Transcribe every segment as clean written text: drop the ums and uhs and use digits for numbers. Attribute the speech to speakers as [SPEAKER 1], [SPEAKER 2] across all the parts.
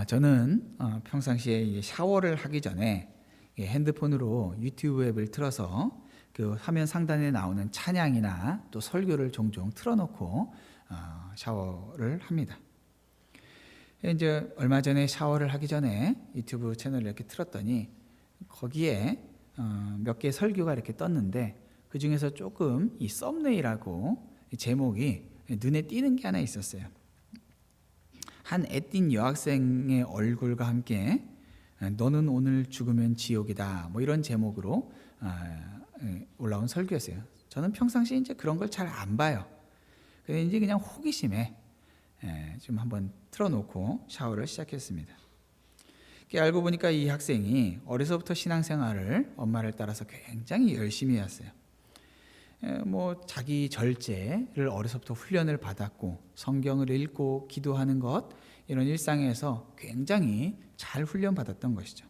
[SPEAKER 1] 저는 평상시에 이 샤워를 하기 전에 핸드폰으로 유튜브 앱을 틀어서 그 화면 상단에 나오는 찬양이나 또 설교를 종종 틀어놓고 샤워를 합니다. 이제 얼마 전에 샤워를 하기 전에 유튜브 채널을 이렇게 틀었더니 거기에 몇 개 설교가 이렇게 떴는데 그 중에서 조금 이 썸네일하고 제목이 눈에 띄는 게 하나 있었어요. 한 애띤 여학생의 얼굴과 함께 너는 오늘 죽으면 지옥이다 뭐 이런 제목으로 올라온 설교였어요. 저는 평상시에 이제 그런 걸 잘 안 봐요. 근데 이제 그냥 호기심에 좀 한번 틀어놓고 샤워를 시작했습니다. 알고 보니까 이 학생이 어려서부터 신앙생활을 엄마를 따라서 굉장히 열심히 했어요. 뭐 자기 절제를 어려서부터 훈련을 받았고 성경을 읽고 기도하는 것 이런 일상에서 굉장히 잘 훈련받았던 것이죠.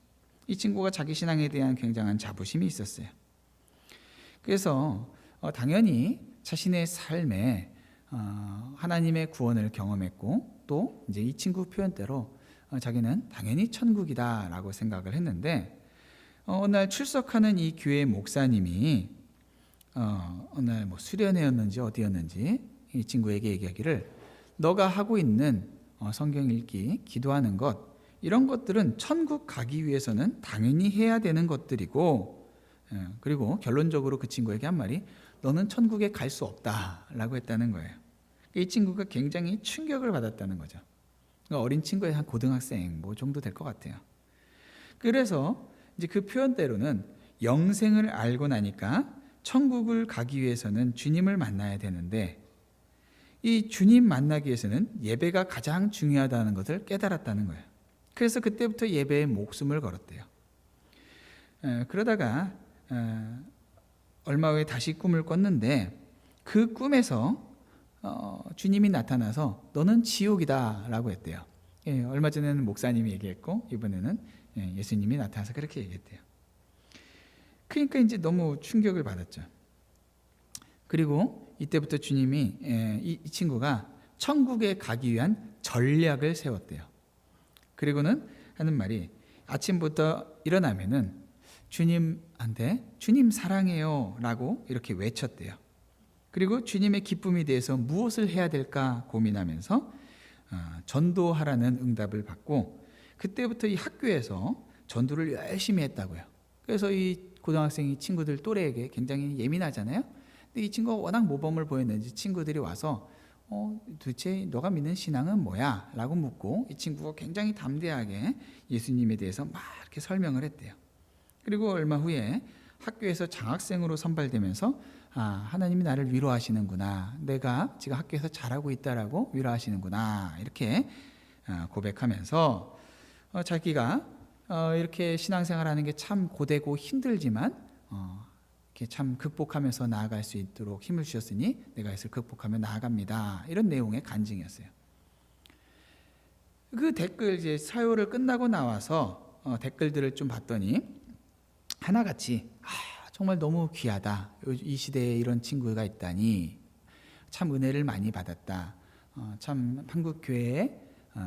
[SPEAKER 1] 이 친구가 자기 신앙에 대한 굉장한 자부심이 있었어요. 그래서 당연히 자신의 삶에 하나님의 구원을 경험했고 또 이제 이 친구 표현대로 자기는 당연히 천국이다라고 생각을 했는데 어느 날 출석하는 이 교회 목사님이 어느 날 뭐 수련회였는지 어디였는지 이 친구에게 얘기하기를 너가 하고 있는 성경 읽기, 기도하는 것 이런 것들은 천국 가기 위해서는 당연히 해야 되는 것들이고 그리고 결론적으로 그 친구에게 한 말이 너는 천국에 갈 수 없다라고 했다는 거예요. 이 친구가 굉장히 충격을 받았다는 거죠. 어린 친구의 한 고등학생 뭐 정도 될 것 같아요. 그래서 이제 그 표현대로는 영생을 알고 나니까 천국을 가기 위해서는 주님을 만나야 되는데 이 주님 만나기 위해서는 예배가 가장 중요하다는 것을 깨달았다는 거예요. 그래서 그때부터 예배에 목숨을 걸었대요. 그러다가 얼마 후에 다시 꿈을 꿨는데 그 꿈에서 주님이 나타나서 너는 지옥이다 라고 했대요. 얼마 전에는 목사님이 얘기했고 이번에는 예수님이 나타나서 그렇게 얘기했대요. 그러니까 이제 너무 충격을 받았죠. 그리고 이때부터 주님이 이 친구가 천국에 가기 위한 전략을 세웠대요. 그리고는 하는 말이 아침부터 일어나면은 주님한테 주님 사랑해요 라고 이렇게 외쳤대요. 그리고 주님의 기쁨에 대해서 무엇을 해야 될까 고민하면서 전도하라는 응답을 받고 그때부터 이 학교에서 전도를 열심히 했다고요. 그래서 이 고등학생이 친구들 또래에게 굉장히 예민하잖아요. 근데 이 친구가 워낙 모범을 보였는지 친구들이 와서 도대체 너가 믿는 신앙은 뭐야? 라고 묻고 이 친구가 굉장히 담대하게 예수님에 대해서 막 이렇게 설명을 했대요. 그리고 얼마 후에 학교에서 장학생으로 선발되면서 하나님이 나를 위로하시는구나. 내가 지금 학교에서 잘하고 있다라고 위로하시는구나. 이렇게 고백하면서 자기가 이렇게 신앙생활하는 게 참 고되고 힘들지만 이렇게 참 극복하면서 나아갈 수 있도록 힘을 주셨으니 내가 이것을 극복하며 나아갑니다. 이런 내용의 간증이었어요. 그 댓글 이제 사요를 끝나고 나와서 댓글들을 좀 봤더니 하나같이 정말 너무 귀하다. 이 시대에 이런 친구가 있다니 참 은혜를 많이 받았다. 참 한국 교회의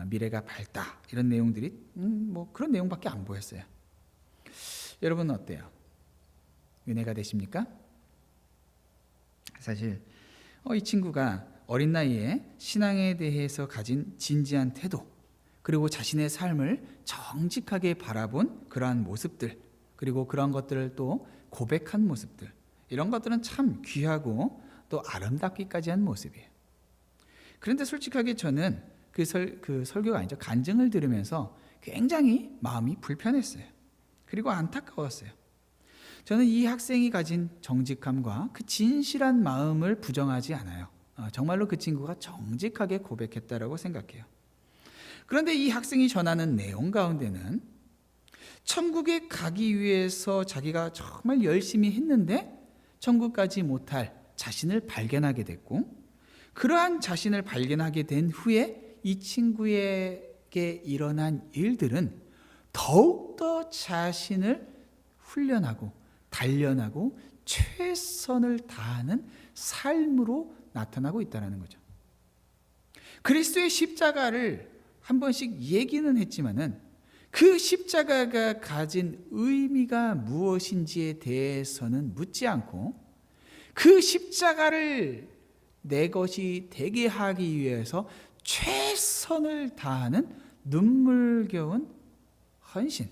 [SPEAKER 1] 미래가 밝다. 이런 내용들이 뭐 그런 내용밖에 안 보였어요. 여러분은 어때요? 은혜가 되십니까? 사실 이 친구가 어린 나이에 신앙에 대해서 가진 진지한 태도 그리고 자신의 삶을 정직하게 바라본 그러한 모습들 그리고 그런 것들을 또 고백한 모습들 이런 것들은 참 귀하고 또 아름답기까지 한 모습이에요. 그런데 솔직하게 저는 그 설교가 아니죠. 간증을 들으면서 굉장히 마음이 불편했어요. 그리고 안타까웠어요. 저는 이 학생이 가진 정직함과 그 진실한 마음을 부정하지 않아요. 정말로 그 친구가 정직하게 고백했다라고 생각해요. 그런데 이 학생이 전하는 내용 가운데는 천국에 가기 위해서 자기가 정말 열심히 했는데 천국 가지 못할 자신을 발견하게 됐고 그러한 자신을 발견하게 된 후에 이 친구에게 일어난 일들은 더욱더 자신을 훈련하고 단련하고 최선을 다하는 삶으로 나타나고 있다는 거죠. 그리스도의 십자가를 한 번씩 얘기는 했지만은 그 십자가가 가진 의미가 무엇인지에 대해서는 묻지 않고 그 십자가를 내 것이 되게 하기 위해서 최선을 다하는 눈물겨운 헌신.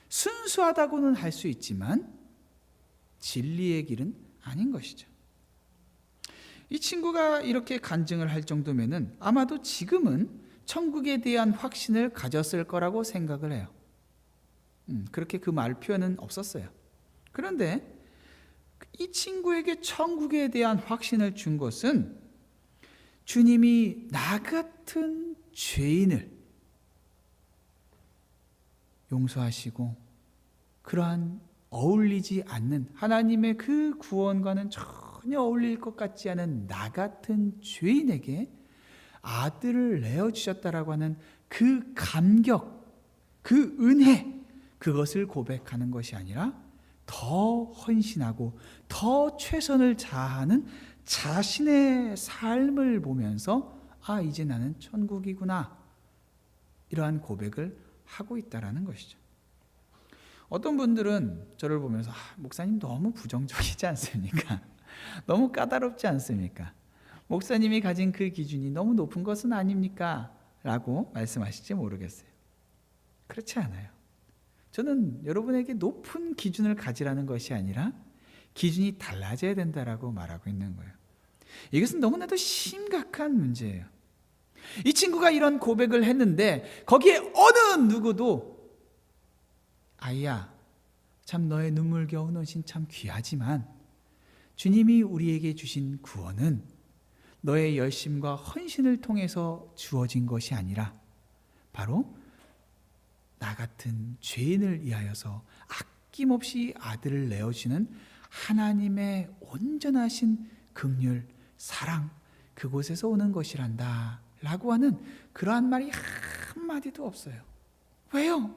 [SPEAKER 1] 순수하다고는 할 수 있지만 진리의 길은 아닌 것이죠. 이 친구가 이렇게 간증을 할 정도면은 아마도 지금은 천국에 대한 확신을 가졌을 거라고 생각을 해요. 그렇게 그 말 표현은 없었어요. 그런데 이 친구에게 천국에 대한 확신을 준 것은 주님이 나 같은 죄인을 용서하시고 그러한 어울리지 않는 하나님의 그 구원과는 전혀 어울릴 것 같지 않은 나 같은 죄인에게 아들을 내어주셨다라고 하는 그 감격, 그 은혜, 그것을 고백하는 것이 아니라 더 헌신하고 더 최선을 다하는 자신의 삶을 보면서 아, 이제 나는 천국이구나, 이러한 고백을 하고 있다라는 것이죠. 어떤 분들은 저를 보면서 목사님 너무 부정적이지 않습니까? 너무 까다롭지 않습니까? 목사님이 가진 그 기준이 너무 높은 것은 아닙니까? 라고 말씀하실지 모르겠어요. 그렇지 않아요. 저는 여러분에게 높은 기준을 가지라는 것이 아니라 기준이 달라져야 된다라고 말하고 있는 거예요. 이것은 너무나도 심각한 문제예요. 이 친구가 이런 고백을 했는데 거기에 어느 누구도 아이야, 참 너의 눈물겨운 헌신 참 귀하지만 주님이 우리에게 주신 구원은 너의 열심과 헌신을 통해서 주어진 것이 아니라 바로 나 같은 죄인을 위하여서 아낌없이 아들을 내어주는 하나님의 온전하신 긍휼, 사랑, 그곳에서 오는 것이란다 라고 하는 그러한 말이 한마디도 없어요. 왜요?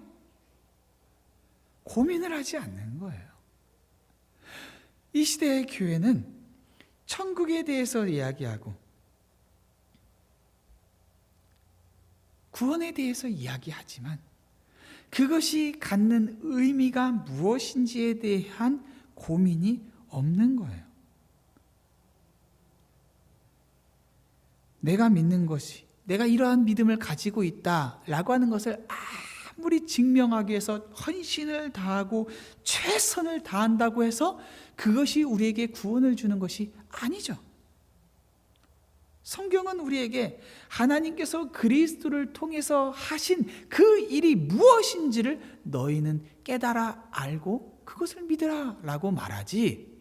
[SPEAKER 1] 고민을 하지 않는 거예요. 이 시대의 교회는 천국에 대해서 이야기하고 구원에 대해서 이야기하지만 그것이 갖는 의미가 무엇인지에 대한 고민이 없는 거예요. 내가 믿는 것이, 내가 이러한 믿음을 가지고 있다라고 하는 것을 아무리 증명하기 위해서 헌신을 다하고 최선을 다한다고 해서 그것이 우리에게 구원을 주는 것이 아니죠. 성경은 우리에게 하나님께서 그리스도를 통해서 하신 그 일이 무엇인지를 너희는 깨달아 알고 그것을 믿으라 라고 말하지,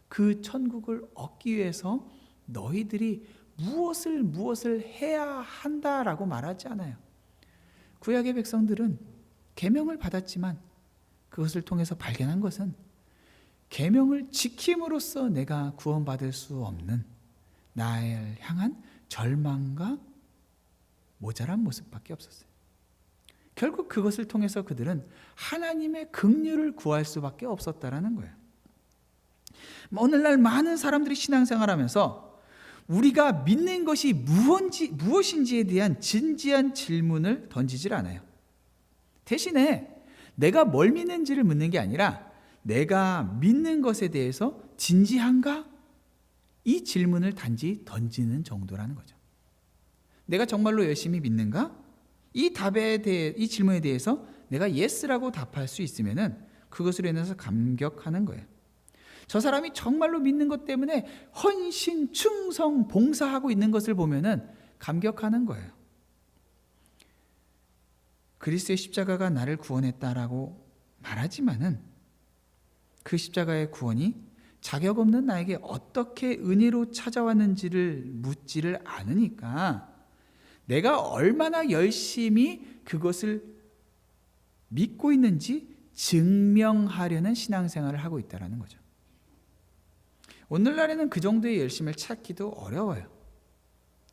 [SPEAKER 1] 그 천국을 얻기 위해서 너희들이 무엇을 해야 한다라고 말하지 않아요. 구약의 백성들은 계명을 받았지만 그것을 통해서 발견한 것은 계명을 지킴으로써 내가 구원받을 수 없는 나를 향한 절망과 모자란 모습밖에 없었어요. 결국 그것을 통해서 그들은 하나님의 긍휼을 구할 수밖에 없었다라는 거예요. 오늘날 많은 사람들이 신앙생활하면서 우리가 믿는 것이 무엇인지에 대한 진지한 질문을 던지질 않아요. 대신에 내가 뭘 믿는지를 묻는 게 아니라 내가 믿는 것에 대해서 진지한가? 이 질문을 단지 던지는 정도라는 거죠. 내가 정말로 열심히 믿는가? 이 질문에 대해서 내가 예스라고 답할 수 있으면은 그것으로 인해서 감격하는 거예요. 저 사람이 정말로 믿는 것 때문에 헌신, 충성, 봉사하고 있는 것을 보면은 감격하는 거예요. 그리스도의 십자가가 나를 구원했다라고 말하지만은 그 십자가의 구원이 자격 없는 나에게 어떻게 은혜로 찾아왔는지를 묻지를 않으니까 내가 얼마나 열심히 그것을 믿고 있는지 증명하려는 신앙생활을 하고 있다는 거죠. 오늘날에는 그 정도의 열심을 찾기도 어려워요.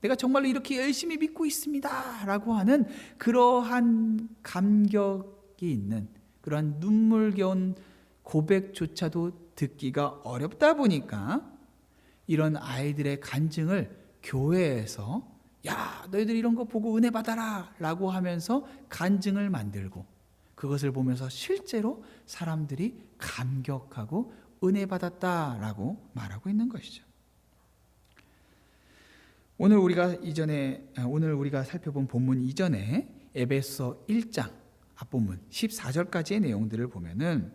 [SPEAKER 1] 내가 정말로 이렇게 열심히 믿고 있습니다 라고 하는 그러한 감격이 있는 그러한 눈물겨운 고백조차도 듣기가 어렵다 보니까 이런 아이들의 간증을 교회에서 야, 너희들 이런 거 보고 은혜 받아라 라고 하면서 간증을 만들고, 그것을 보면서 실제로 사람들이 감격하고 은혜 받았다라고 말하고 있는 것이죠. 오늘 우리가 살펴본 본문 이전에 에베소 1장 앞본문 14절까지의 내용들을 보면은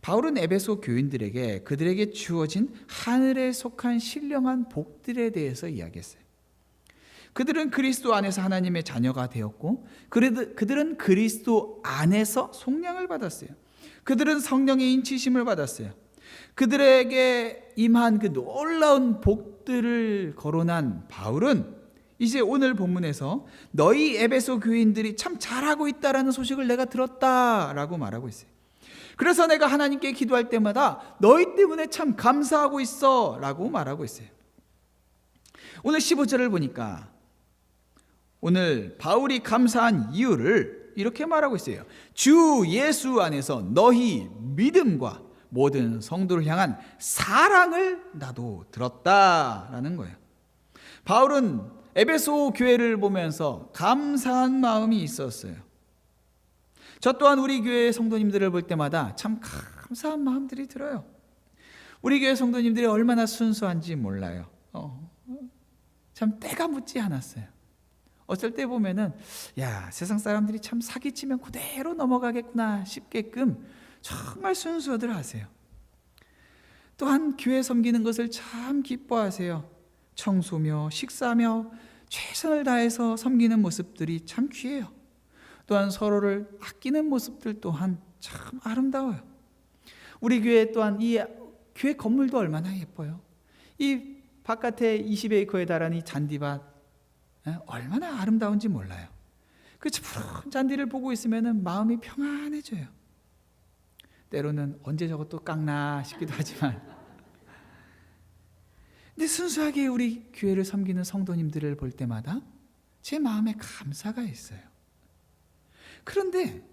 [SPEAKER 1] 바울은 에베소 교인들에게 그들에게 주어진 하늘에 속한 신령한 복들에 대해서 이야기했어요. 그들은 그리스도 안에서 하나님의 자녀가 되었고, 그들은 그리스도 안에서 속량을 받았어요. 그들은 성령의 인치심을 받았어요. 그들에게 임한 그 놀라운 복들을 거론한 바울은 이제 오늘 본문에서 너희 에베소 교인들이 참 잘하고 있다라는 소식을 내가 들었다라고 말하고 있어요. 그래서 내가 하나님께 기도할 때마다 너희 때문에 참 감사하고 있어 라고 말하고 있어요. 오늘 15절을 보니까 오늘 바울이 감사한 이유를 이렇게 말하고 있어요. 주 예수 안에서 너희 믿음과 모든 성도를 향한 사랑을 나도 들었다라는 거예요. 바울은 에베소 교회를 보면서 감사한 마음이 있었어요. 저 또한 우리 교회 성도님들을 볼 때마다 참 감사한 마음들이 들어요. 우리 교회 성도님들이 얼마나 순수한지 몰라요. 참 때가 묻지 않았어요. 어쩔 때 보면은 야, 세상 사람들이 참 사기치면 그대로 넘어가겠구나 싶게끔 정말 순수들 하세요. 또한 교회 섬기는 것을 참 기뻐하세요. 청소며 식사며 최선을 다해서 섬기는 모습들이 참 귀해요. 또한 서로를 아끼는 모습들 또한 참 아름다워요. 우리 교회 또한 이 교회 건물도 얼마나 예뻐요. 이 바깥에 20에이커에 달한 이 잔디밭 얼마나 아름다운지 몰라요. 그 푸른 잔디를 보고 있으면 마음이 평안해져요. 때로는 언제 저것도 깎나 싶기도 하지만, 근데 순수하게 우리 교회를 섬기는 성도님들을 볼 때마다 제 마음에 감사가 있어요. 그런데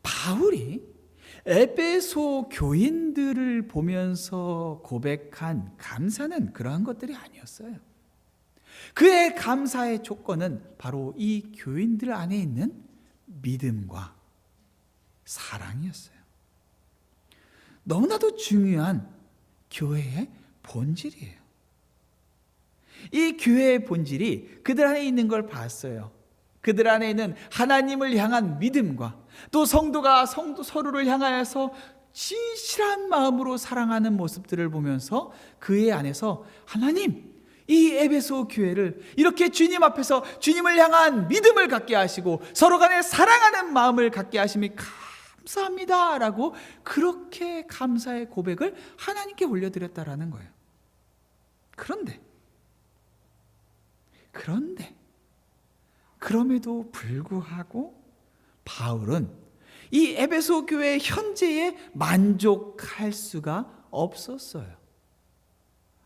[SPEAKER 1] 바울이 에베소 교인들을 보면서 고백한 감사는 그러한 것들이 아니었어요. 그의 감사의 조건은 바로 이 교인들 안에 있는 믿음과 사랑이었어요. 너무나도 중요한 교회의 본질이에요. 이 교회의 본질이 그들 안에 있는 걸 봤어요. 그들 안에 있는 하나님을 향한 믿음과 또 성도가 서로를 향하여서 진실한 마음으로 사랑하는 모습들을 보면서 그의 안에서 하나님, 이 에베소 교회를 이렇게 주님 앞에서 주님을 향한 믿음을 갖게 하시고 서로 간에 사랑하는 마음을 갖게 하심이 감사합니다 라고 그렇게 감사의 고백을 하나님께 올려드렸다라는 거예요. 그런데 그럼에도 불구하고 바울은 이 에베소 교회의 현재에 만족할 수가 없었어요.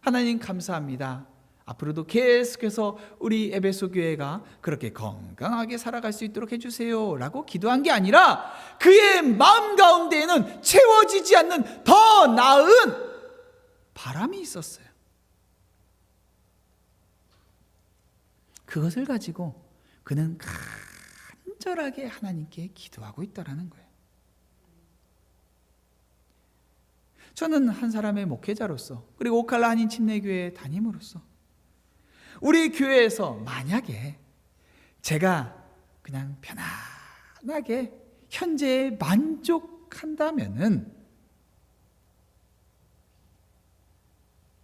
[SPEAKER 1] 하나님 감사합니다. 앞으로도 계속해서 우리 에베소 교회가 그렇게 건강하게 살아갈 수 있도록 해주세요 라고 기도한 게 아니라 그의 마음 가운데에는 채워지지 않는 더 나은 바람이 있었어요. 그것을 가지고 그는 간절하게 하나님께 기도하고 있다는 거예요. 저는 한 사람의 목회자로서, 그리고 오칼라 한인 침례교회 담임으로서 우리 교회에서 만약에 제가 그냥 편안하게 현재에 만족한다면은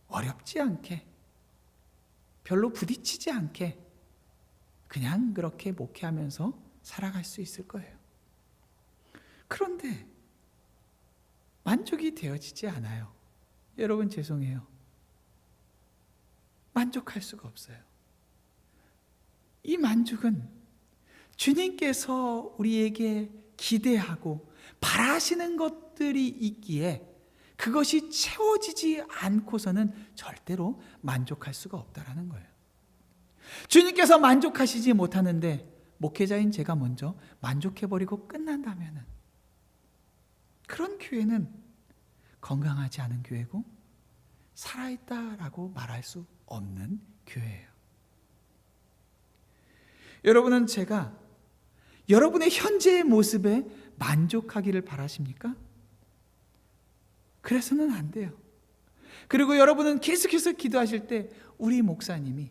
[SPEAKER 1] 어렵지 않게, 별로 부딪히지 않게 그냥 그렇게 목회하면서 살아갈 수 있을 거예요. 그런데 만족이 되어지지 않아요. 여러분 죄송해요. 만족할 수가 없어요. 이 만족은 주님께서 우리에게 기대하고 바라시는 것들이 있기에 그것이 채워지지 않고서는 절대로 만족할 수가 없다라는 거예요. 주님께서 만족하시지 못하는데 목회자인 제가 먼저 만족해버리고 끝난다면 그런 교회는 건강하지 않은 교회고 살아있다라고 말할 수 없는 교회예요. 여러분은 제가 여러분의 현재의 모습에 만족하기를 바라십니까? 그래서는 안 돼요. 그리고 여러분은 계속해서 기도하실 때 우리 목사님이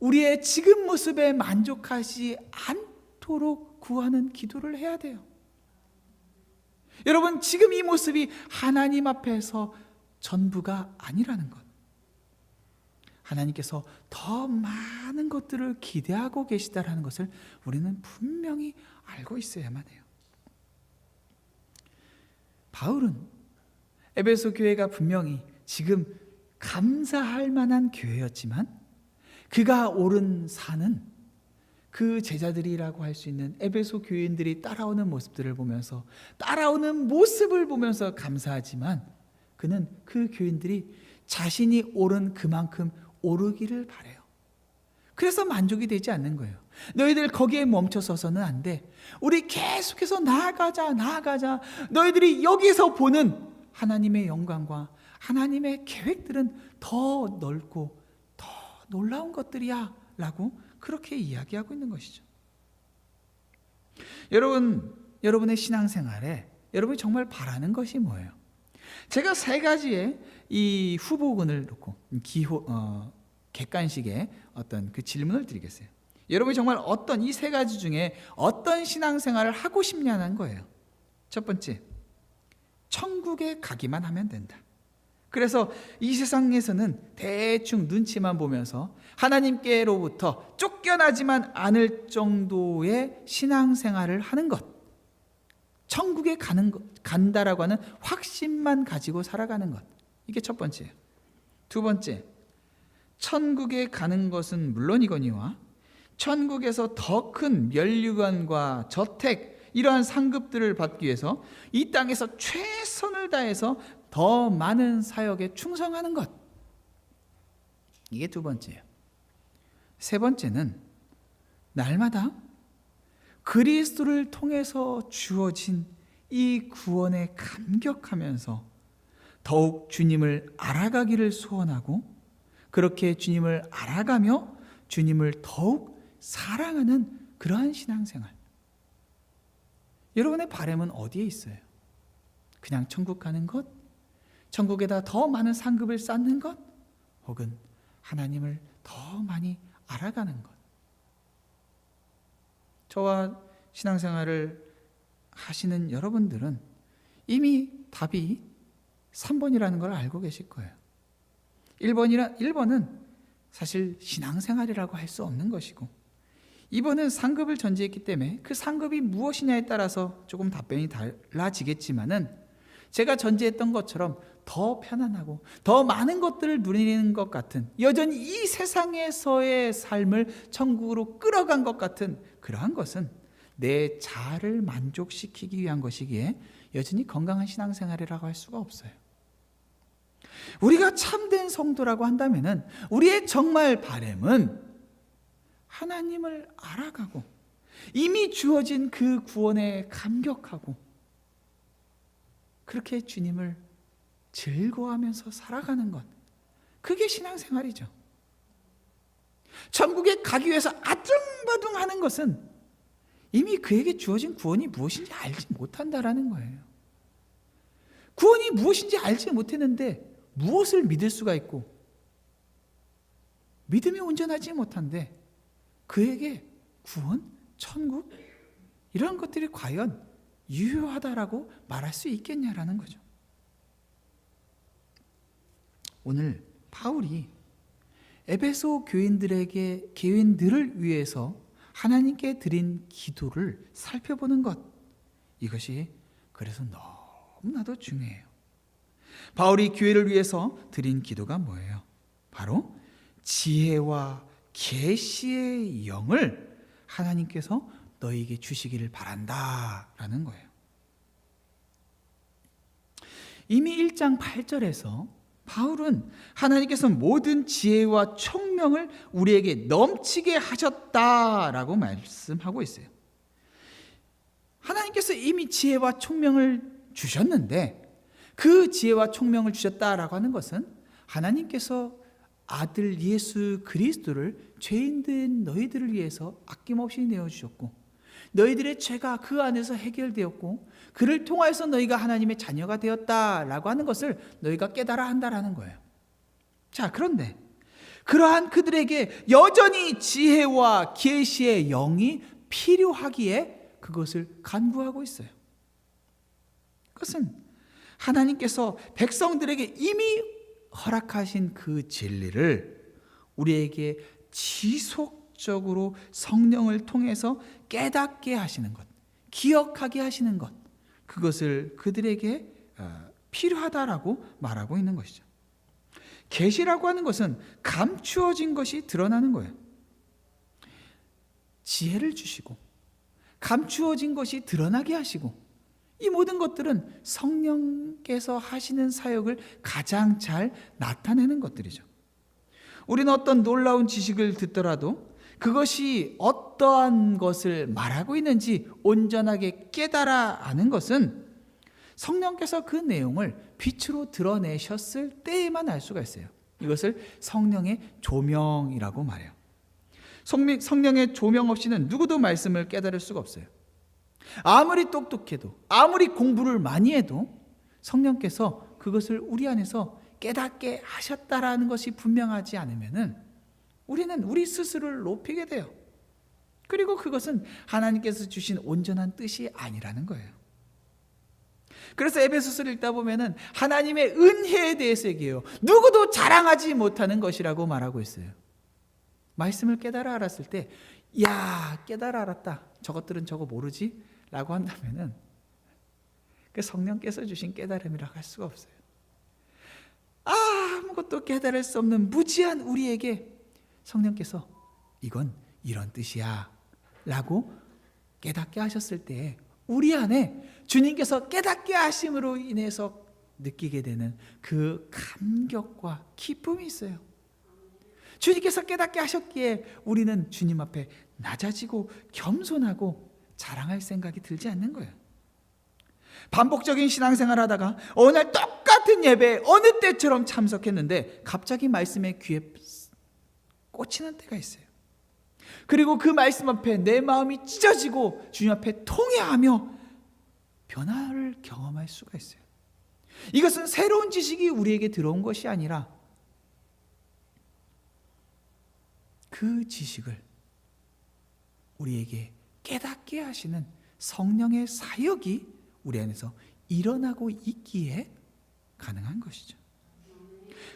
[SPEAKER 1] 우리의 지금 모습에 만족하지 않도록 구하는 기도를 해야 돼요. 여러분, 지금 이 모습이 하나님 앞에서 전부가 아니라는 것. 하나님께서 더 많은 것들을 기대하고 계시다라는 것을 우리는 분명히 알고 있어야만 해요. 바울은 에베소 교회가 분명히 지금 감사할 만한 교회였지만 그가 오른 산은 그 제자들이라고 할 수 있는 에베소 교인들이 따라오는 모습들을 보면서 따라오는 모습을 보면서 감사하지만 그는 그 교인들이 자신이 오른 그만큼 오르기를 바라요. 그래서 만족이 되지 않는 거예요. 너희들 거기에 멈춰서서는 안 돼. 우리 계속해서 나아가자. 너희들이 여기서 보는 하나님의 영광과 하나님의 계획들은 더 넓고 더 놀라운 것들이야 라고 그렇게 이야기하고 있는 것이죠. 여러분의 신앙생활에 여러분이 정말 바라는 것이 뭐예요? 제가 세 가지의 이 후보군을 놓고 객관식의 어떤 그 질문을 드리겠어요. 여러분이 정말 어떤 이 세 가지 중에 어떤 신앙생활을 하고 싶냐는 거예요. 첫 번째, 천국에 가기만 하면 된다. 그래서 이 세상에서는 대충 눈치만 보면서 하나님께로부터 쫓겨나지만 않을 정도의 신앙생활을 하는 것, 천국에 간다라고 하는 확신만 가지고 살아가는 것, 이게 첫 번째예요. 두 번째, 천국에 가는 것은 물론이거니와 천국에서 더 큰 면류관과 저택, 이러한 상급들을 받기 위해서 이 땅에서 최선을 다해서 더 많은 사역에 충성하는 것, 이게 두 번째예요. 세 번째는 날마다 그리스도를 통해서 주어진 이 구원에 감격하면서 더욱 주님을 알아가기를 소원하고 그렇게 주님을 알아가며 주님을 더욱 사랑하는 그러한 신앙생활. 여러분의 바람은 어디에 있어요? 그냥 천국 가는 것? 천국에다 더 많은 상급을 쌓는 것? 혹은 하나님을 더 많이 알아가는 것? 저와 신앙생활을 하시는 여러분들은 이미 답이 3번이라는 걸 알고 계실 거예요. 1번은 사실 신앙생활이라고 할 수 없는 것이고 2번은 상급을 전제했기 때문에 그 상급이 무엇이냐에 따라서 조금 답변이 달라지겠지만은 제가 전제했던 것처럼 더 편안하고 더 많은 것들을 누리는 것 같은, 여전히 이 세상에서의 삶을 천국으로 끌어간 것 같은 그러한 것은 내 자아를 만족시키기 위한 것이기에 여전히 건강한 신앙생활이라고 할 수가 없어요. 우리가 참된 성도라고 한다면은 우리의 정말 바람은 하나님을 알아가고 이미 주어진 그 구원에 감격하고 그렇게 주님을 즐거워하면서 살아가는 것, 그게 신앙생활이죠. 천국에 가기 위해서 아둥바둥하는 것은 이미 그에게 주어진 구원이 무엇인지 알지 못한다라는 거예요. 구원이 무엇인지 알지 못했는데 무엇을 믿을 수가 있고 믿음이 온전하지 못한데 그에게 구원, 천국 이런 것들이 과연 유효하다라고 말할 수 있겠냐라는 거죠. 오늘 바울이 에베소 교인들을 위해서 하나님께 드린 기도를 살펴보는 것, 이것이 그래서 너무나도 중요해요. 바울이 교회를 위해서 드린 기도가 뭐예요? 바로 지혜와 계시의 영을 하나님께서 너희에게 주시기를 바란다라는 거예요. 이미 1장 8절에서 바울은 하나님께서 모든 지혜와 총명을 우리에게 넘치게 하셨다라고 말씀하고 있어요. 하나님께서 이미 지혜와 총명을 주셨는데 그 지혜와 총명을 주셨다라고 하는 것은 하나님께서 아들 예수 그리스도를 죄인된 너희들을 위해서 아낌없이 내어주셨고 너희들의 죄가 그 안에서 해결되었고 그를 통하여서 너희가 하나님의 자녀가 되었다라고 하는 것을 너희가 깨달아 한다라는 거예요. 자, 그런데 그러한 그들에게 여전히 지혜와 계시의 영이 필요하기에 그것을 간구하고 있어요. 그것은 하나님께서 백성들에게 이미 허락하신 그 진리를 우리에게 지속적으로 성령을 통해서 깨닫게 하시는 것, 기억하게 하시는 것, 그것을 그들에게 필요하다라고 말하고 있는 것이죠. 계시라고 하는 것은 감추어진 것이 드러나는 거예요. 지혜를 주시고 감추어진 것이 드러나게 하시고 이 모든 것들은 성령께서 하시는 사역을 가장 잘 나타내는 것들이죠. 우리는 어떤 놀라운 지식을 듣더라도 그것이 어떠한 것을 말하고 있는지 온전하게 깨달아 아는 것은 성령께서 그 내용을 빛으로 드러내셨을 때에만 알 수가 있어요. 이것을 성령의 조명이라고 말해요. 성령의 조명 없이는 누구도 말씀을 깨달을 수가 없어요. 아무리 똑똑해도 아무리 공부를 많이 해도 성령께서 그것을 우리 안에서 깨닫게 하셨다라는 것이 분명하지 않으면은 우리는 우리 스스로를 높이게 돼요. 그리고 그것은 하나님께서 주신 온전한 뜻이 아니라는 거예요. 그래서 에베소서를 읽다 보면은 하나님의 은혜에 대해서 얘기해요. 누구도 자랑하지 못하는 것이라고 말하고 있어요. 말씀을 깨달아 알았을 때, 야, 깨달아 알았다. 저것들은 저거 모르지? 라고 한다면은 그 성령께서 주신 깨달음이라고 할 수가 없어요. 아무것도 깨달을 수 없는 무지한 우리에게 성령께서 이건 이런 뜻이야 라고 깨닫게 하셨을 때 우리 안에 주님께서 깨닫게 하심으로 인해서 느끼게 되는 그 감격과 기쁨이 있어요. 주님께서 깨닫게 하셨기에 우리는 주님 앞에 낮아지고 겸손하고 자랑할 생각이 들지 않는 거예요. 반복적인 신앙생활 하다가 어느 날 똑같은 예배에 어느 때처럼 참석했는데 갑자기 말씀에 귀에 꽂히는 때가 있어요. 그리고 그 말씀 앞에 내 마음이 찢어지고 주님 앞에 통회하며 변화를 경험할 수가 있어요. 이것은 새로운 지식이 우리에게 들어온 것이 아니라 그 지식을 우리에게 깨닫게 하시는 성령의 사역이 우리 안에서 일어나고 있기에 가능한 것이죠.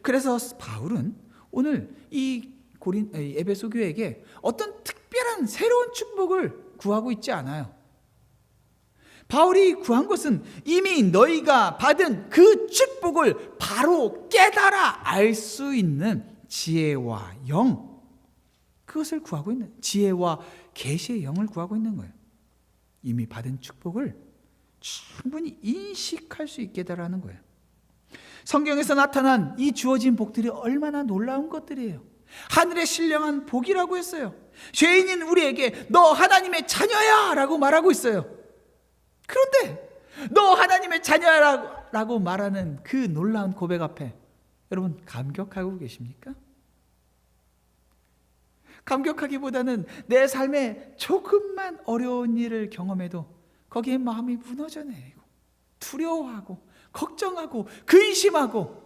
[SPEAKER 1] 그래서 바울은 오늘 이 에베소 교회에게 어떤 특별한 새로운 축복을 구하고 있지 않아요. 바울이 구한 것은 이미 너희가 받은 그 축복을 바로 깨달아 알 수 있는 지혜와 영, 그것을 구하고 있는, 지혜와 계시의 영을 구하고 있는 거예요. 이미 받은 축복을 충분히 인식할 수 있게 해달라는 거예요. 성경에서 나타난 이 주어진 복들이 얼마나 놀라운 것들이에요. 하늘의 신령한 복이라고 했어요. 죄인인 우리에게 너 하나님의 자녀야 라고 말하고 있어요. 그런데 너 하나님의 자녀라고 말하는 그 놀라운 고백 앞에 여러분 감격하고 계십니까? 감격하기보다는 내 삶에 조금만 어려운 일을 경험해도 거기에 마음이 무너져 내리고 두려워하고 걱정하고 근심하고.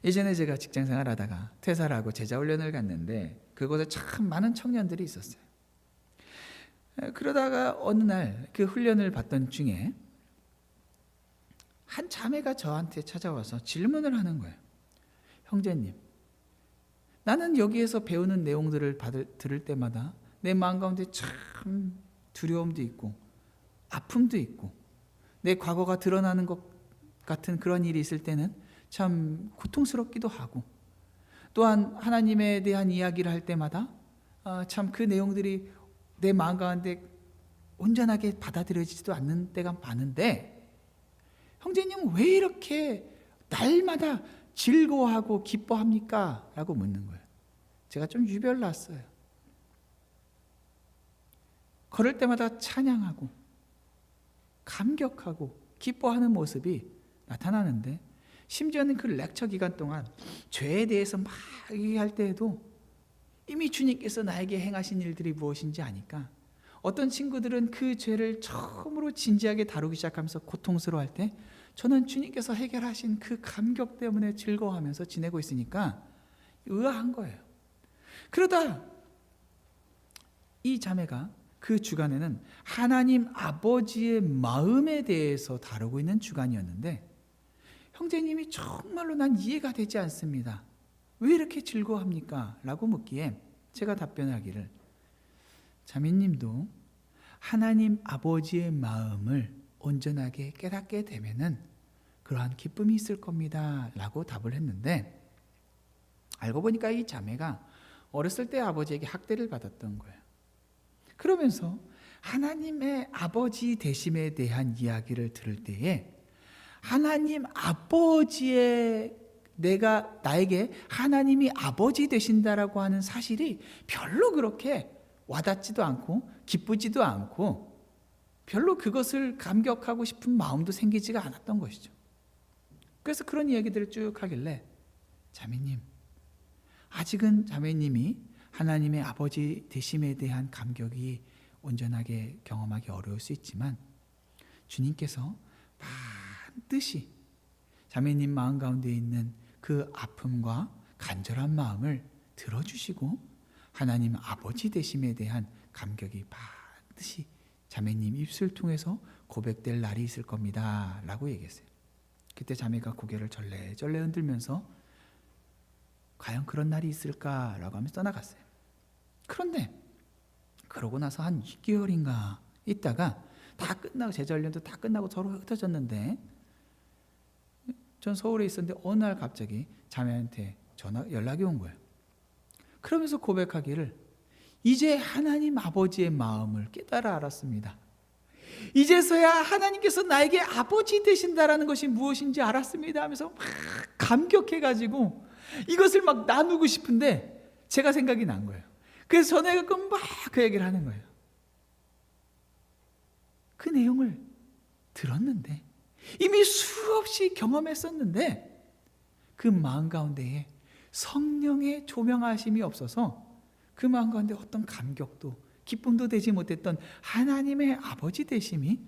[SPEAKER 1] 예전에 제가 직장생활 하다가 퇴사를 하고 제자훈련을 갔는데 그곳에 참 많은 청년들이 있었어요. 그러다가 어느 날 그 훈련을 받던 중에 한 자매가 저한테 찾아와서 질문을 하는 거예요. 형제님, 나는 여기에서 배우는 내용들을 들을 때마다 내 마음 가운데 참 두려움도 있고 아픔도 있고 내 과거가 드러나는 것 같은 그런 일이 있을 때는 참 고통스럽기도 하고 또한 하나님에 대한 이야기를 할 때마다 참 그 내용들이 내 마음 가운데 온전하게 받아들여지지도 않는 때가 많은데 형제님은 왜 이렇게 날마다 즐거워하고 기뻐합니까? 라고 묻는 거예요. 제가 좀 유별났어요. 걸을 때마다 찬양하고 감격하고 기뻐하는 모습이 나타나는데 심지어는 그 렉처 기간 동안 죄에 대해서 막 얘기할 때에도 이미 주님께서 나에게 행하신 일들이 무엇인지 아니까 어떤 친구들은 그 죄를 처음으로 진지하게 다루기 시작하면서 고통스러워할 때 저는 주님께서 해결하신 그 감격 때문에 즐거워하면서 지내고 있으니까 의아한 거예요. 그러다 이 자매가 그 주간에는 하나님 아버지의 마음에 대해서 다루고 있는 주간이었는데, 형제님이 정말로 난 이해가 되지 않습니다. 왜 이렇게 즐거워합니까? 라고 묻기에 제가 답변하기를, 자매님도 하나님 아버지의 마음을 온전하게 깨닫게 되면은 그러한 기쁨이 있을 겁니다 라고 답을 했는데, 알고 보니까 이 자매가 어렸을 때 아버지에게 학대를 받았던 거예요. 그러면서 하나님의 아버지 되심에 대한 이야기를 들을 때에 하나님 아버지의 나에게 하나님이 아버지 되신다라고 하는 사실이 별로 그렇게 와닿지도 않고 기쁘지도 않고 별로 그것을 감격하고 싶은 마음도 생기지가 않았던 것이죠. 그래서 그런 이야기들을 쭉 하길래, 자매님, 아직은 자매님이 하나님의 아버지 되심에 대한 감격이 온전하게 경험하기 어려울 수 있지만 주님께서 반드시 자매님 마음 가운데 있는 그 아픔과 간절한 마음을 들어주시고 하나님 아버지 되심에 대한 감격이 반드시 자매님 입술 통해서 고백될 날이 있을 겁니다 라고 얘기했어요. 그때 자매가 고개를 절레절레 흔들면서 과연 그런 날이 있을까라고 하면서 떠나갔어요. 그런데 그러고 나서 한 6개월인가 있다가 다 끝나고 제자훈련도 다 끝나고 서로 흩어졌는데, 전 서울에 있었는데 어느 날 갑자기 자매한테 연락이 온 거예요. 그러면서 고백하기를, 이제 하나님 아버지의 마음을 깨달아 알았습니다. 이제서야 하나님께서 나에게 아버지 되신다라는 것이 무엇인지 알았습니다 하면서 막 감격해가지고 이것을 막 나누고 싶은데 제가 생각이 난 거예요. 그래서 전화해서 막 그 얘기를 하는 거예요. 그 내용을 들었는데, 이미 수없이 경험했었는데 그 마음 가운데에 성령의 조명하심이 없어서 그 마음 가운데 어떤 감격도 기쁨도 되지 못했던 하나님의 아버지 되심이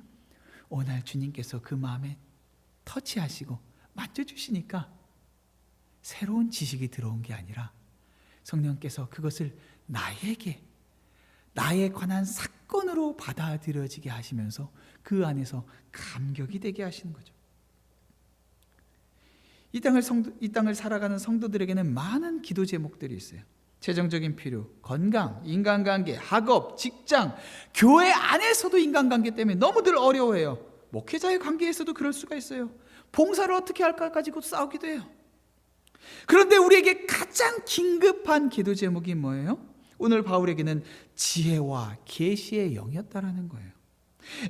[SPEAKER 1] 오늘 주님께서 그 마음에 터치하시고 만져주시니까 새로운 지식이 들어온 게 아니라 성령께서 그것을 나에 관한 사건으로 받아들여지게 하시면서 그 안에서 감격이 되게 하시는 거죠. 이 땅을 살아가는 성도들에게는 많은 기도 제목들이 있어요. 재정적인 필요, 건강, 인간관계, 학업, 직장, 교회 안에서도 인간관계 때문에 너무들 어려워해요. 목회자의 관계에서도 그럴 수가 있어요. 봉사를 어떻게 할까 가지고 싸우기도 해요. 그런데 우리에게 가장 긴급한 기도 제목이 뭐예요? 오늘 바울에게는 지혜와 계시의 영이었다라는 거예요.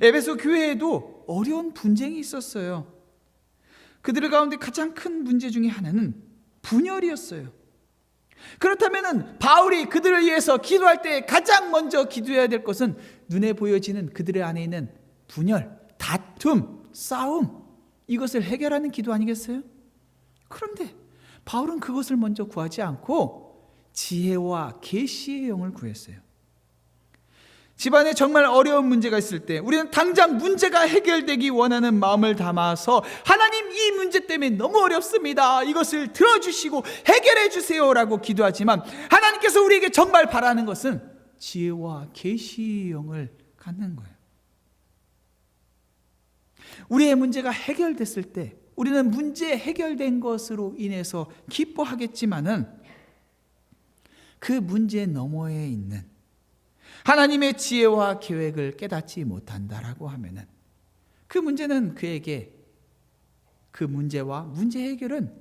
[SPEAKER 1] 에베소 교회에도 어려운 분쟁이 있었어요. 그들 가운데 가장 큰 문제 중에 하나는 분열이었어요. 그렇다면 바울이 그들을 위해서 기도할 때 가장 먼저 기도해야 될 것은 눈에 보여지는 그들의 안에 있는 분열, 다툼, 싸움, 이것을 해결하는 기도 아니겠어요? 그런데 바울은 그것을 먼저 구하지 않고 지혜와 계시의 영을 구했어요. 집안에 정말 어려운 문제가 있을 때 우리는 당장 문제가 해결되기 원하는 마음을 담아서, 하나님 이 문제 때문에 너무 어렵습니다, 이것을 들어주시고 해결해 주세요라고 기도하지만, 하나님께서 우리에게 정말 바라는 것은 지혜와 계시의 영을 갖는 거예요. 우리의 문제가 해결됐을 때 우리는 문제 해결된 것으로 인해서 기뻐하겠지만은 그 문제 너머에 있는 하나님의 지혜와 계획을 깨닫지 못한다라고 하면은 그 문제는 그에게, 그 문제와 문제 해결은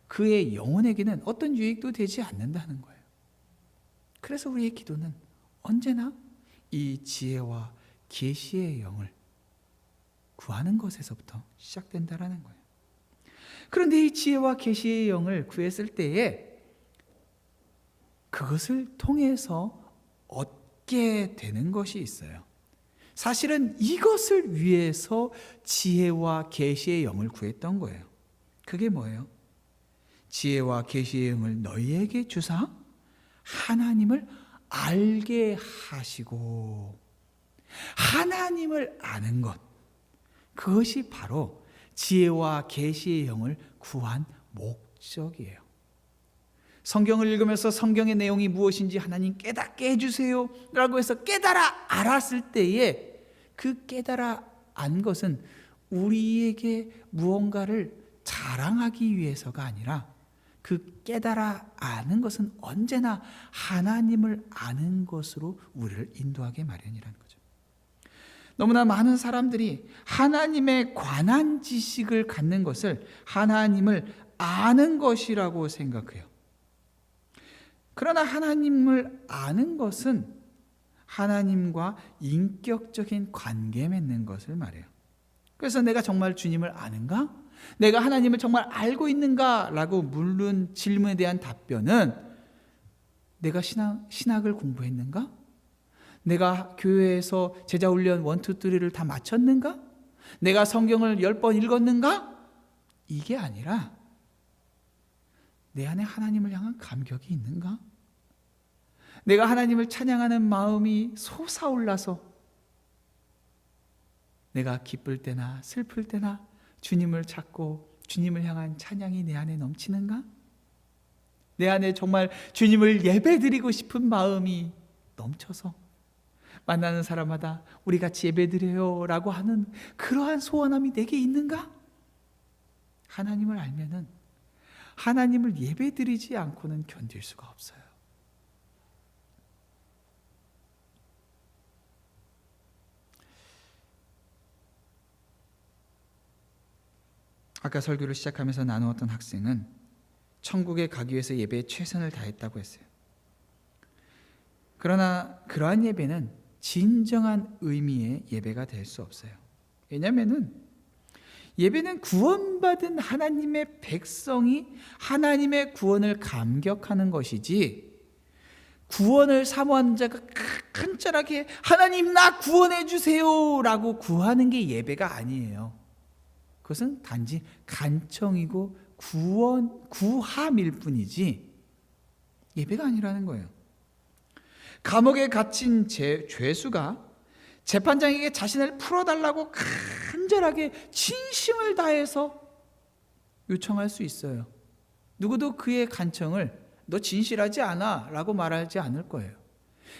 [SPEAKER 1] 그의 영혼에게는 어떤 유익도 되지 않는다는 거예요. 그래서 우리의 기도는 언제나 이 지혜와 계시의 영을 구하는 것에서부터 시작된다라는 거예요. 그런데 이 지혜와 계시의 영을 구했을 때에 그것을 통해서 얻게 되는 것이 있어요. 사실은 이것을 위해서 지혜와 계시의 영을 구했던 거예요. 그게 뭐예요? 지혜와 계시의 영을 너희에게 주사 하나님을 알게 하시고, 하나님을 아는 것, 그것이 바로 지혜와 계시의 영을 구한 목적이에요. 성경을 읽으면서 성경의 내용이 무엇인지 하나님 깨닫게 해주세요 라고 해서 깨달아 알았을 때에, 그 깨달아 안 것은 우리에게 무언가를 자랑하기 위해서가 아니라, 그 깨달아 아는 것은 언제나 하나님을 아는 것으로 우리를 인도하게 마련이라는 거죠. 너무나 많은 사람들이 하나님에 관한 지식을 갖는 것을 하나님을 아는 것이라고 생각해요. 그러나 하나님을 아는 것은 하나님과 인격적인 관계 맺는 것을 말해요. 그래서 내가 정말 주님을 아는가? 내가 하나님을 정말 알고 있는가? 라고 물은 질문에 대한 답변은, 내가 신학을 공부했는가? 내가 교회에서 제자훈련 1, 2, 3를 다 마쳤는가? 내가 성경을 10번 읽었는가? 이게 아니라 내 안에 하나님을 향한 감격이 있는가? 내가 하나님을 찬양하는 마음이 솟아올라서 내가 기쁠 때나 슬플 때나 주님을 찾고 주님을 향한 찬양이 내 안에 넘치는가? 내 안에 정말 주님을 예배드리고 싶은 마음이 넘쳐서 만나는 사람마다 우리 같이 예배드려요 라고 하는 그러한 소원함이 내게 있는가? 하나님을 알면은 하나님을 예배드리지 않고는 견딜 수가 없어요. 아까 설교를 시작하면서 나누었던 학생은 천국에 가기 위해서 예배에 최선을 다했다고 했어요. 그러나 그러한 예배는 진정한 의미의 예배가 될 수 없어요. 왜냐하면 예배는 구원받은 하나님의 백성이 하나님의 구원을 감격하는 것이지, 구원을 사모하는 자가 간절하게 하나님 나 구원해 주세요 라고 구하는 게 예배가 아니에요. 그것은 단지 간청이고 구함일 뿐이지 예배가 아니라는 거예요. 감옥에 갇힌 죄수가 재판장에게 자신을 풀어달라고 간절하게 진심을 다해서 요청할 수 있어요. 누구도 그의 간청을 너 진실하지 않아 라고 말하지 않을 거예요.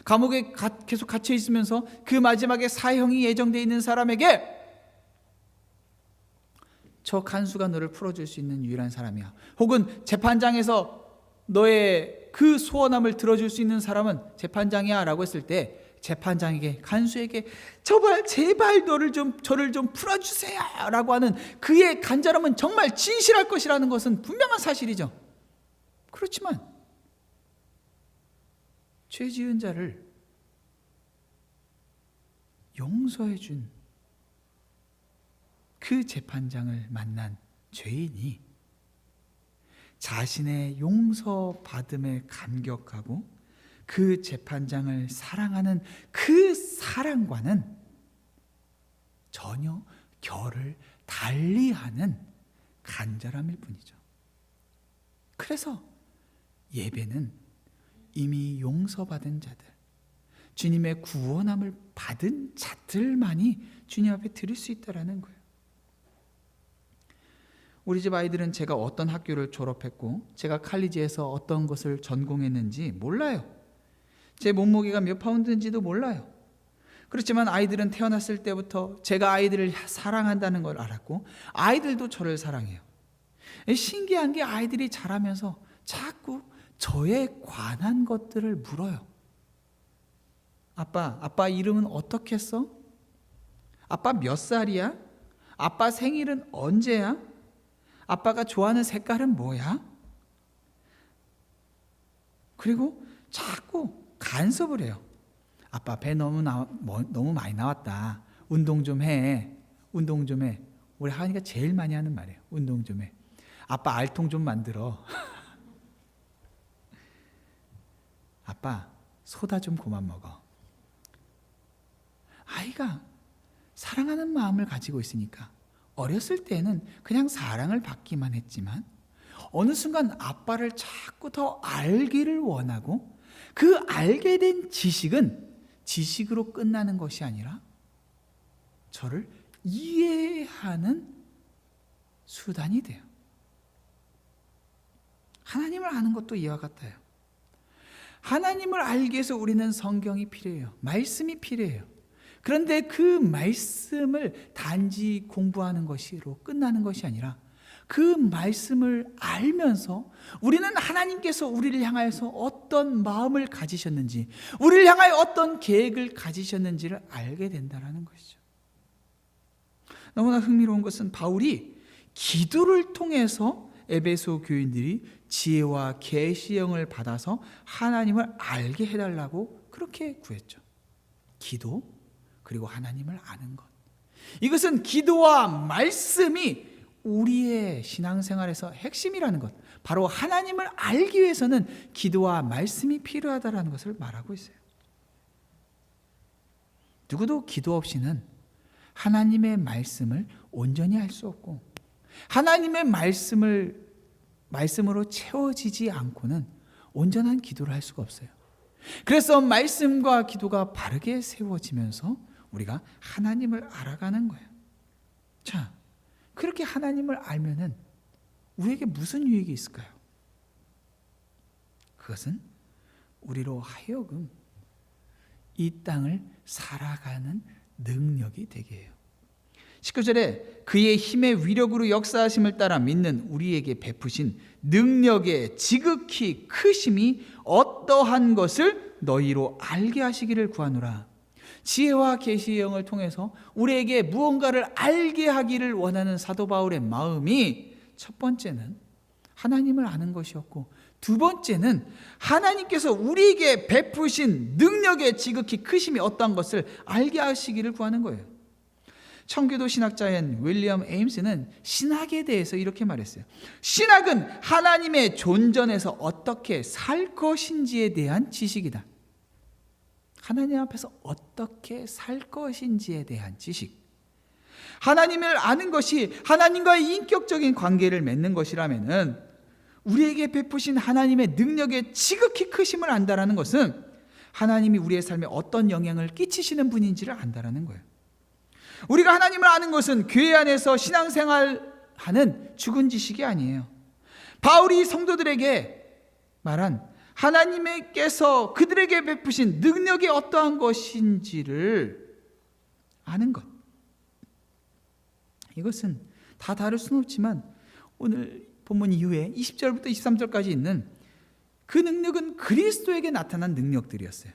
[SPEAKER 1] 감옥에 계속 갇혀 있으면서 그 마지막에 사형이 예정되어 있는 사람에게 저 간수가 너를 풀어줄 수 있는 유일한 사람이야, 혹은 재판장에서 너의 그 소원함을 들어줄 수 있는 사람은 재판장이야 라고 했을 때, 재판장에게, 간수에게 제발 저를 좀 풀어주세요 라고 하는 그의 간절함은 정말 진실할 것이라는 것은 분명한 사실이죠. 그렇지만 죄 지은 자를 용서해 준 그 재판장을 만난 죄인이 자신의 용서받음에 감격하고 그 재판장을 사랑하는 그 사랑과는 전혀 결을 달리하는 간절함일 뿐이죠. 그래서 예배는 이미 용서받은 자들, 주님의 구원함을 받은 자들만이 주님 앞에 드릴 수 있다는 거예요. 우리 집 아이들은 제가 어떤 학교를 졸업했고 제가 칼리지에서 어떤 것을 전공했는지 몰라요. 제 몸무게가 몇 파운드인지도 몰라요. 그렇지만 아이들은 태어났을 때부터 제가 아이들을 사랑한다는 걸 알았고 아이들도 저를 사랑해요. 신기한 게 아이들이 자라면서 자꾸 저에 관한 것들을 물어요. 아빠 이름은 어떻게 써? 아빠 몇 살이야? 아빠 생일은 언제야? 아빠가 좋아하는 색깔은 뭐야? 그리고 자꾸 간섭을 해요. 아빠 배 너무 많이 나왔다. 운동 좀 해. 우리 하은이가 제일 많이 하는 말이에요. 운동 좀 해. 아빠 알통 좀 만들어. 아빠 소다 좀 그만 먹어. 아이가 사랑하는 마음을 가지고 있으니까 어렸을 때는 그냥 사랑을 받기만 했지만 어느 순간 아빠를 자꾸 더 알기를 원하고 그 알게 된 지식은 지식으로 끝나는 것이 아니라 저를 이해하는 수단이 돼요. 하나님을 아는 것도 이와 같아요. 하나님을 알기 위해서 우리는 성경이 필요해요. 말씀이 필요해요. 그런데 그 말씀을 단지 공부하는 것으로 끝나는 것이 아니라 그 말씀을 알면서 우리는 하나님께서 우리를 향하여서 어떤 마음을 가지셨는지, 우리를 향하여 어떤 계획을 가지셨는지를 알게 된다는 것이죠. 너무나 흥미로운 것은 바울이 기도를 통해서 에베소 교인들이 지혜와 계시형을 받아서 하나님을 알게 해달라고 그렇게 구했죠. 기도 그리고 하나님을 아는 것. 이것은 기도와 말씀이 우리의 신앙생활에서 핵심이라는 것, 바로 하나님을 알기 위해서는 기도와 말씀이 필요하다는 것을 말하고 있어요. 누구도 기도 없이는 하나님의 말씀을 온전히 할 수 없고 하나님의 말씀으로 채워지지 않고는 온전한 기도를 할 수가 없어요. 그래서 말씀과 기도가 바르게 세워지면서 우리가 하나님을 알아가는 거예요. 자, 그렇게 하나님을 알면은 우리에게 무슨 유익이 있을까요? 그것은 우리로 하여금 이 땅을 살아가는 능력이 되게 해요. 19절에 그의 힘의 위력으로 역사하심을 따라 믿는 우리에게 베푸신 능력의 지극히 크심이 어떠한 것을 너희로 알게 하시기를 구하노라. 지혜와 계시의 영을 통해서 우리에게 무언가를 알게 하기를 원하는 사도 바울의 마음이 첫 번째는 하나님을 아는 것이었고 두 번째는 하나님께서 우리에게 베푸신 능력의 지극히 크심이 어떠한 것을 알게 하시기를 구하는 거예요. 청교도 신학자인 윌리엄 에임스는 신학에 대해서 이렇게 말했어요. 신학은 하나님의 존전에서 어떻게 살 것인지에 대한 지식이다. 하나님 앞에서 어떻게 살 것인지에 대한 지식. 하나님을 아는 것이 하나님과의 인격적인 관계를 맺는 것이라면은 우리에게 베푸신 하나님의 능력의 지극히 크심을 안다라는 것은 하나님이 우리의 삶에 어떤 영향을 끼치시는 분인지를 안다라는 거예요. 우리가 하나님을 아는 것은 교회 안에서 신앙생활하는 죽은 지식이 아니에요. 바울이 성도들에게 말한 하나님께서 그들에게 베푸신 능력이 어떠한 것인지를 아는 것. 이것은 다 다를 수는 없지만 오늘 본문 이후에 20절부터 23절까지 있는 그 능력은 그리스도에게 나타난 능력들이었어요.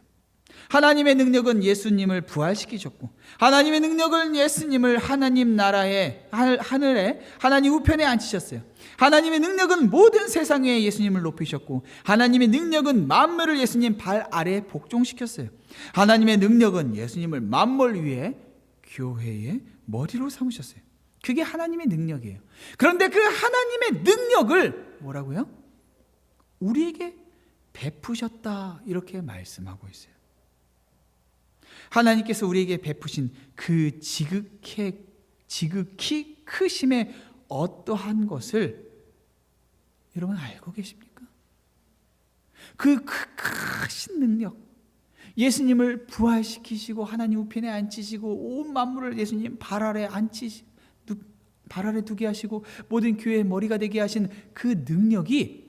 [SPEAKER 1] 하나님의 능력은 예수님을 부활시키셨고 하나님의 능력은 예수님을 하나님 나라의 하늘에 하나님 우편에 앉히셨어요. 하나님의 능력은 모든 세상 위에 예수님을 높이셨고 하나님의 능력은 만물을 예수님 발 아래에 복종시켰어요. 하나님의 능력은 예수님을 만물 위에 교회의 머리로 삼으셨어요. 그게 하나님의 능력이에요. 그런데 그 하나님의 능력을 뭐라고요? 우리에게 베푸셨다 이렇게 말씀하고 있어요. 하나님께서 우리에게 베푸신 그 지극히 크심의 어떠한 것을 여러분 알고 계십니까? 그 크신 능력, 예수님을 부활시키시고 하나님 우편에 앉히시고 온 만물을 예수님 발 아래 두게 하시고 모든 교회의 머리가 되게 하신 그 능력이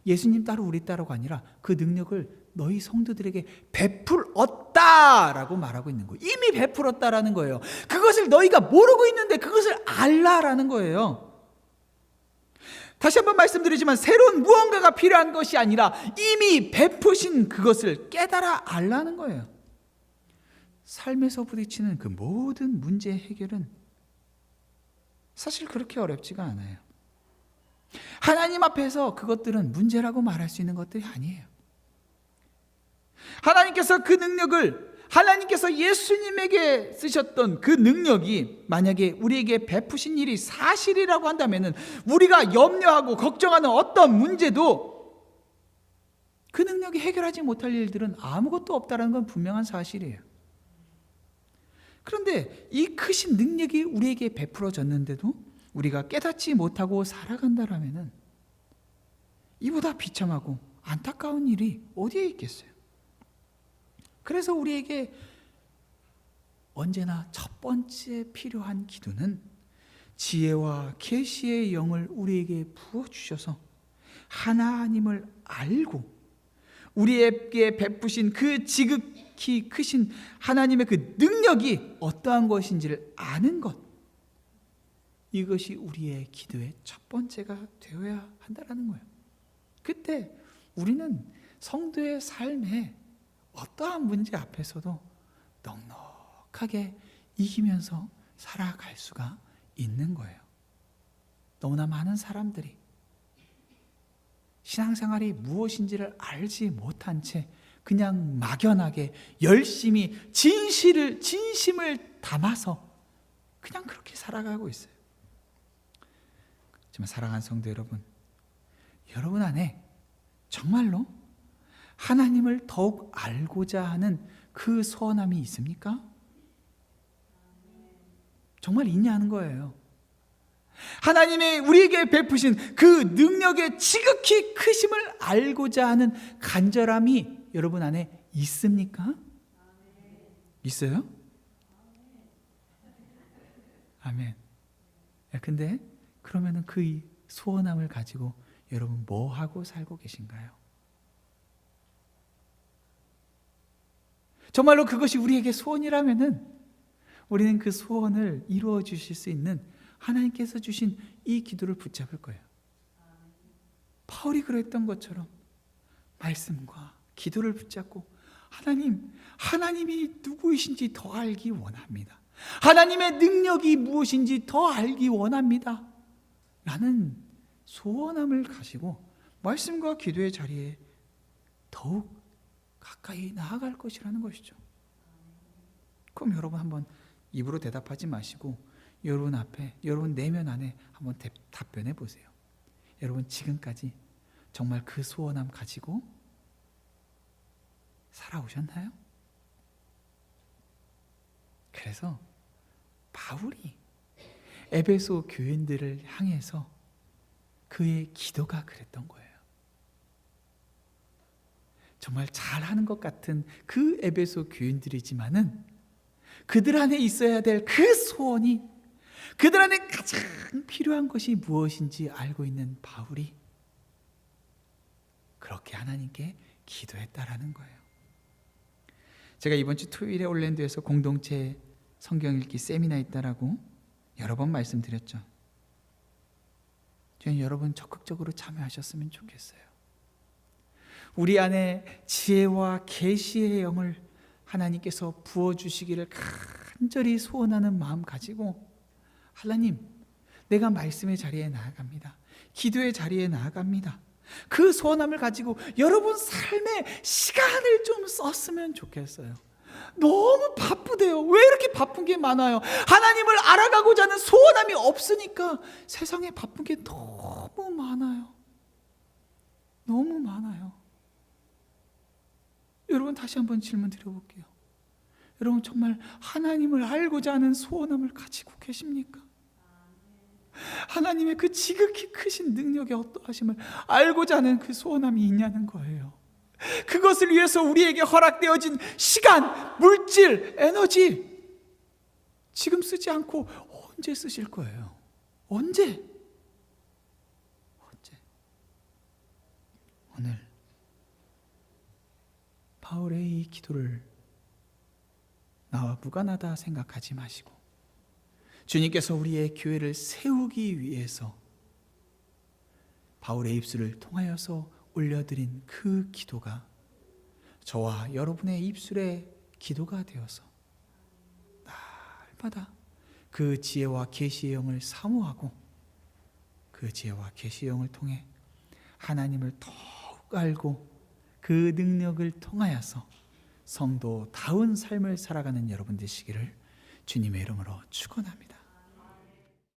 [SPEAKER 1] 예수님 따로 우리 따로가 아니라 그 능력을 너희 성도들에게 베풀었다라고 말하고 있는 거예요. 이미 베풀었다라는 거예요. 그것을 너희가 모르고 있는데 그것을 알라라는 거예요. 다시 한번 말씀드리지만 새로운 무언가가 필요한 것이 아니라 이미 베푸신 그것을 깨달아 알라는 거예요. 삶에서 부딪히는 그 모든 문제 해결은 사실 그렇게 어렵지가 않아요. 하나님 앞에서 그것들은 문제라고 말할 수 있는 것들이 아니에요. 하나님께서 그 능력을 하나님께서 예수님에게 쓰셨던 그 능력이 만약에 우리에게 베푸신 일이 사실이라고 한다면 우리가 염려하고 걱정하는 어떤 문제도 그 능력이 해결하지 못할 일들은 아무것도 없다는 건 분명한 사실이에요. 그런데 이 크신 능력이 우리에게 베풀어졌는데도 우리가 깨닫지 못하고 살아간다라면은 이보다 비참하고 안타까운 일이 어디에 있겠어요? 그래서 우리에게 언제나 첫 번째 필요한 기도는 지혜와 계시의 영을 우리에게 부어주셔서 하나님을 알고 우리에게 베푸신 그 지극히 크신 하나님의 그 능력이 어떠한 것인지를 아는 것, 이것이 우리의 기도의 첫 번째가 되어야 한다는 거예요. 그때 우리는 성도의 삶에 어떠한 문제 앞에서도 넉넉하게 이기면서 살아갈 수가 있는 거예요. 너무나 많은 사람들이 신앙생활이 무엇인지를 알지 못한 채 그냥 막연하게 열심히 진심을 담아서 그냥 그렇게 살아가고 있어요. 하지만 사랑하는 성도 여러분, 여러분 안에 정말로 하나님을 더욱 알고자 하는 그 소원함이 있습니까? 정말 있냐는 거예요. 하나님의 우리에게 베푸신 그 능력의 지극히 크심을 알고자 하는 간절함이 여러분 안에 있습니까? 있어요? 아멘. 근데 그러면은 그 소원함을 가지고 여러분 뭐 하고 살고 계신가요? 정말로 그것이 우리에게 소원이라면은 우리는 그 소원을 이루어 주실 수 있는 하나님께서 주신 이 기도를 붙잡을 거예요. 바울이 그랬던 것처럼 말씀과 기도를 붙잡고 하나님이 누구이신지 더 알기 원합니다. 하나님의 능력이 무엇인지 더 알기 원합니다. 라는 소원함을 가지고 말씀과 기도의 자리에 더욱 가까이 나아갈 것이라는 것이죠. 그럼 여러분 한번 입으로 대답하지 마시고 여러분 앞에, 여러분 내면 안에 한번 답변해 보세요. 여러분 지금까지 정말 그 소원함 가지고 살아오셨나요? 그래서 바울이 에베소 교인들을 향해서 그의 기도가 그랬던 거예요. 정말 잘하는 것 같은 그 에베소 교인들이지만은 그들 안에 있어야 될 그 소원이, 그들 안에 가장 필요한 것이 무엇인지 알고 있는 바울이 그렇게 하나님께 기도했다라는 거예요. 제가 이번 주 토요일에 올랜도에서 공동체 성경 읽기 세미나 있다라고 여러 번 말씀드렸죠. 저는 여러분 적극적으로 참여하셨으면 좋겠어요. 우리 안에 지혜와 계시의 영을 하나님께서 부어주시기를 간절히 소원하는 마음 가지고 하나님, 내가 말씀의 자리에 나아갑니다. 기도의 자리에 나아갑니다. 그 소원함을 가지고 여러분 삶에 시간을 좀 썼으면 좋겠어요. 너무 바쁘대요. 왜 이렇게 바쁜 게 많아요? 하나님을 알아가고자 하는 소원함이 없으니까 세상에 바쁜 게 너무 많아요. 너무 많아요. 여러분 다시 한번 질문 드려볼게요. 여러분 정말 하나님을 알고자 하는 소원함을 가지고 계십니까? 하나님의 그 지극히 크신 능력의 어떠하심을 알고자 하는 그 소원함이 있냐는 거예요. 그것을 위해서 우리에게 허락되어진 시간, 물질, 에너지 지금 쓰지 않고 언제 쓰실 거예요? 언제? 오늘 바울의 이 기도를 나와 무관하다 생각하지 마시고 주님께서 우리의 교회를 세우기 위해서 바울의 입술을 통하여서 올려드린 그 기도가 저와 여러분의 입술의 기도가 되어서 날마다 그 지혜와 계시의 영을 사모하고 그 지혜와 계시의 영을 통해 하나님을 더욱 알고 그 능력을 통하여서 성도다운 삶을 살아가는 여러분 되시기를 주님의 이름으로 축원합니다.